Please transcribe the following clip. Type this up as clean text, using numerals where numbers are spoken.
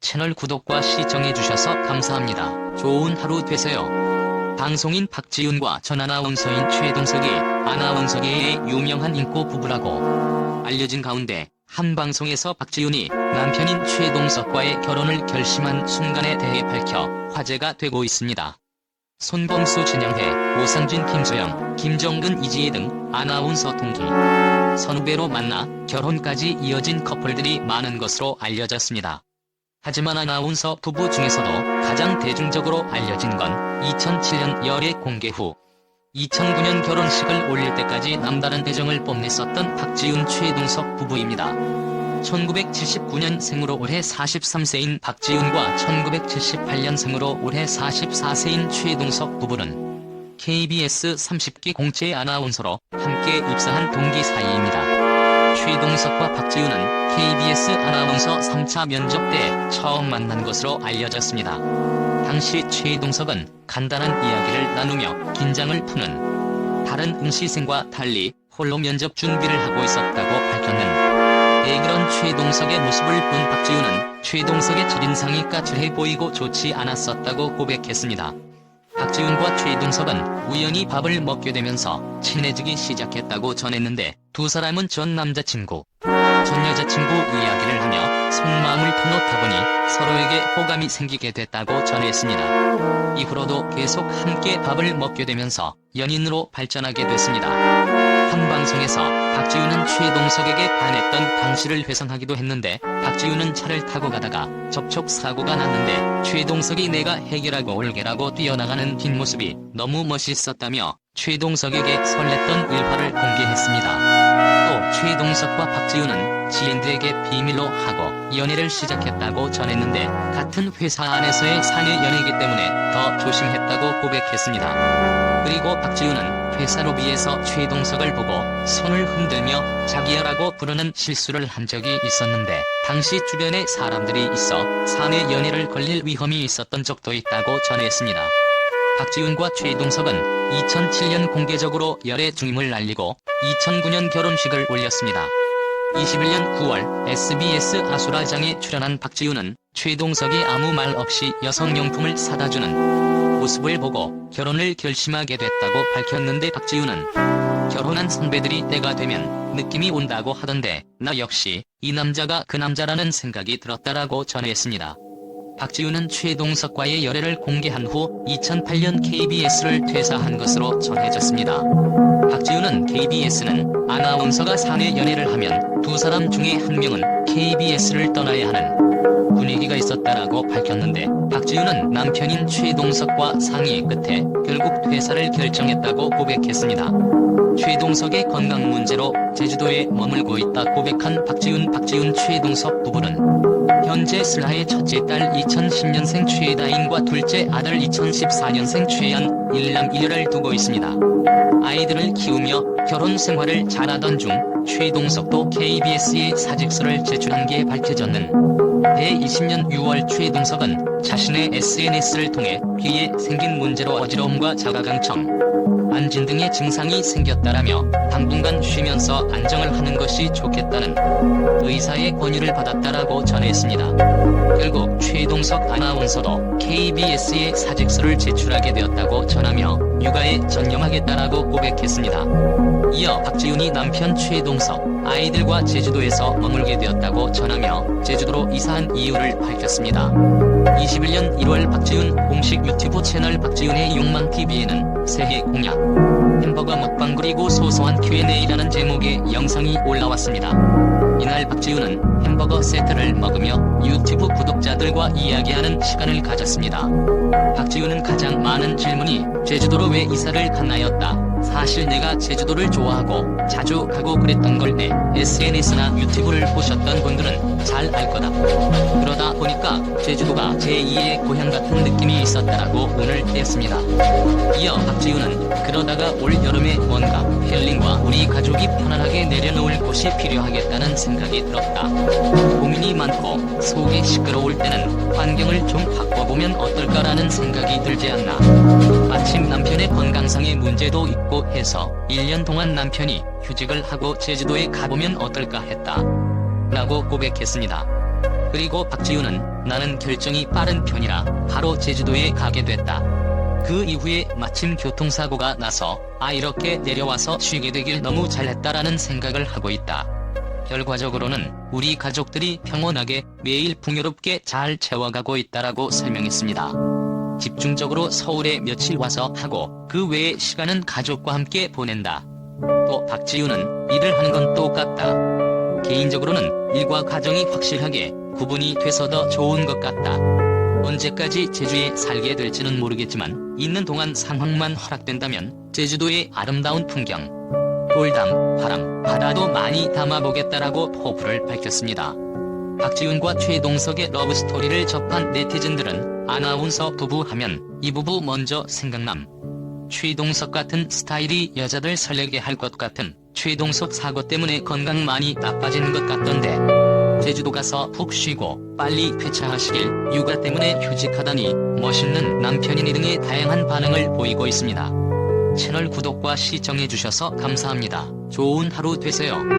채널 구독과 시청해주셔서 감사합니다. 좋은 하루 되세요. 방송인 박지윤과 전 아나운서인 최동석이 아나운서계의 유명한 인고 부부라고 알려진 가운데 한 방송에서 박지윤이 남편인 최동석과의 결혼을 결심한 순간에 대해 밝혀 화제가 되고 있습니다. 손범수, 전영회, 오상진, 김소영, 김정근, 이지혜 등 아나운서 동기, 선후배로 만나 결혼까지 이어진 커플들이 많은 것으로 알려졌습니다. 하지만 아나운서 부부 중에서도 가장 대중적으로 알려진 건 2007년 열애 공개 후 2009년 결혼식을 올릴 때까지 남다른 애정을 뽐냈었던 박지윤, 최동석 부부입니다. 1979년생으로 올해 43세인 박지윤과 1978년생으로 올해 44세인 최동석 부부는 KBS 30기 공채 아나운서로 함께 입사한 동기 사이입니다. 최동석과 박지윤은 KBS 아나운서 3차 면접 때 처음 만난 것으로 알려졌습니다. 당시 최동석은 간단한 이야기를 나누며 긴장을 푸는 다른 응시생과 달리 홀로 면접 준비를 하고 있었다고 밝혔는데, 그런 최동석의 모습을 본 박지윤은 최동석의 첫인상이 까칠해 보이고 좋지 않았었다고 고백했습니다. 박지윤과 최동석은 우연히 밥을 먹게 되면서 친해지기 시작했다고 전했는데, 두 사람은 전 남자친구, 전 여자친구 이야기를 하며 속마음을 터놓다 보니 서로에게 호감이 생기게 됐다고 전했습니다. 이후로도 계속 함께 밥을 먹게 되면서 연인으로 발전하게 됐습니다. 한 방송에서 박지윤은 최동석에게 반했던 당시를 회상하기도 했는데, 박지윤은 차를 타고 가다가 접촉사고가 났는데 최동석이 내가 해결하고 올게라고 뛰어나가는 뒷모습이 너무 멋있었다며 최동석에게 설렜던 일화를 공개했습니다. 또 최동석과 박지윤은 지인들에게 비밀로 하고 연애를 시작했다고 전했는데, 같은 회사 안에서의 사내 연애이기 때문에 더 조심했다고 고백했습니다. 그리고 박지윤은 회사 로비에서 최동석을 보고 손을 흔들며 자기야라고 부르는 실수를 한 적이 있었는데, 당시 주변에 사람들이 있어 사내 연애를 걸릴 위험이 있었던 적도 있다고 전했습니다. 박지윤과 최동석은 2007년 공개적으로 열애 중임을 알리고 2009년 결혼식을 올렸습니다. 21년 9월 SBS 아수라장에 출연한 박지윤은 최동석이 아무 말 없이 여성용품을 사다주는 모습을 보고 결혼을 결심하게 됐다고 밝혔는데, 박지윤은 결혼한 선배들이 때가 되면 느낌이 온다고 하던데 나 역시 이 남자가 그 남자라는 생각이 들었다라고 전했습니다. 박지윤은 최동석과의 열애를 공개한 후 2008년 KBS를 퇴사한 것으로 전해졌습니다. 박지윤은 KBS는 아나운서가 사내 연애를 하면 두 사람 중에 한 명은 KBS를 떠나야 하는 분위기가 있었다라고 밝혔는데, 박지윤은 남편인 최동석과 상의 끝에 결국 퇴사를 결정했다고 고백했습니다. 최동석의 건강 문제로 제주도에 머물고 있다 고백한 박지윤 최동석 부부는 현재 슬하의 첫째 딸 2010년생 최다인과 둘째 아들 2014년생 최연, 일남 일녀를 두고 있습니다. 아이들을 키우며 결혼 생활을 잘하던 중 최동석도 KBS에 사직서를 제출한 게 밝혀졌는데, 20년 6월 최동석은 자신의 SNS를 통해 귀에 생긴 문제로 어지러움과 자가강청, 안진 등의 증상이 생겼다라며 당분간 쉬면서 안정을 하는 것이 좋겠다는 의사의 권유를 받았다라고 전했습니다. 결국 최동석 아나운서도 KBS에 사직서를 제출하게 되었다고 전하며 육아에 전념하겠다라고 고백했습니다. 이어 박지윤이 남편 최동석, 아이들과 제주도에서 머물게 되었다고 전하며 제주도로 이사한 이유를 밝혔습니다. 21년 1월 박지윤 공식 유튜브 채널 박지윤의 욕망TV에는 새해 공약, 햄버거 먹방 그리고 소소한 Q&A라는 제목의 영상이 올라왔습니다. 이날 박지윤은 햄버거 세트를 먹으며 유튜브 구독자들과 이야기하는 시간을 가졌습니다. 박지윤은 가장 많은 질문이 제주도로 왜 이사를 갔나였다. 사실 내가 제주도를 좋아하고 자주 가고 그랬던 걸 내 SNS나 유튜브를 보셨던 분들은 잘 알 거다. 그러다 보니까 제주도가 제2의 고향 같은 느낌이 있었다라고 운을 뗐습니다. 이어 박지윤은 그러다가 올 여름에 뭔가 힐링과 우리 가족이 편안하게 내려놓을 곳이 필요하겠다는 생각이 들었다. 고민이 많고 속이 시끄러울 때는 환경을 좀 바꿔보면 어떨까라는 생각이 들지 않나. 마침 남편의 건강상의 문제도 있고 해서 1년 동안 남편이 휴직을 하고 제주도에 가보면 어떨까 했다 라고 고백했습니다. 그리고 박지훈은 나는 결정이 빠른 편이라 바로 제주도에 가게 됐다. 그 이후에 마침 교통사고가 나서 이렇게 내려와서 쉬게 되길 너무 잘했다라는 생각을 하고 있다. 결과적으로는 우리 가족들이 평온하게 매일 풍요롭게 잘 채워가고 있다라고 설명했습니다. 집중적으로 서울에 며칠 와서 하고 그 외의 시간은 가족과 함께 보낸다. 또 박지훈은 일을 하는 건 똑같다. 개인적으로는 일과 가정이 확실하게 구분이 돼서 더 좋은 것 같다. 언제까지 제주에 살게 될지는 모르겠지만 있는 동안 상황만 허락된다면 제주도의 아름다운 풍경, 돌담, 바람, 바다도 많이 담아보겠다라고 포부를 밝혔습니다. 박지훈과 최동석의 러브스토리를 접한 네티즌들은 아나운서 부부 하면 이 부부 먼저 생각남. 최동석 같은 스타일이 여자들 설레게 할 것 같은 최동석 사고 때문에 건강 많이 나빠지는 것 같던데. 제주도 가서 푹 쉬고 빨리 쾌차하시길, 육아 때문에 휴직하다니 멋있는 남편이니 등의 다양한 반응을 보이고 있습니다. 채널 구독과 시청해주셔서 감사합니다. 좋은 하루 되세요.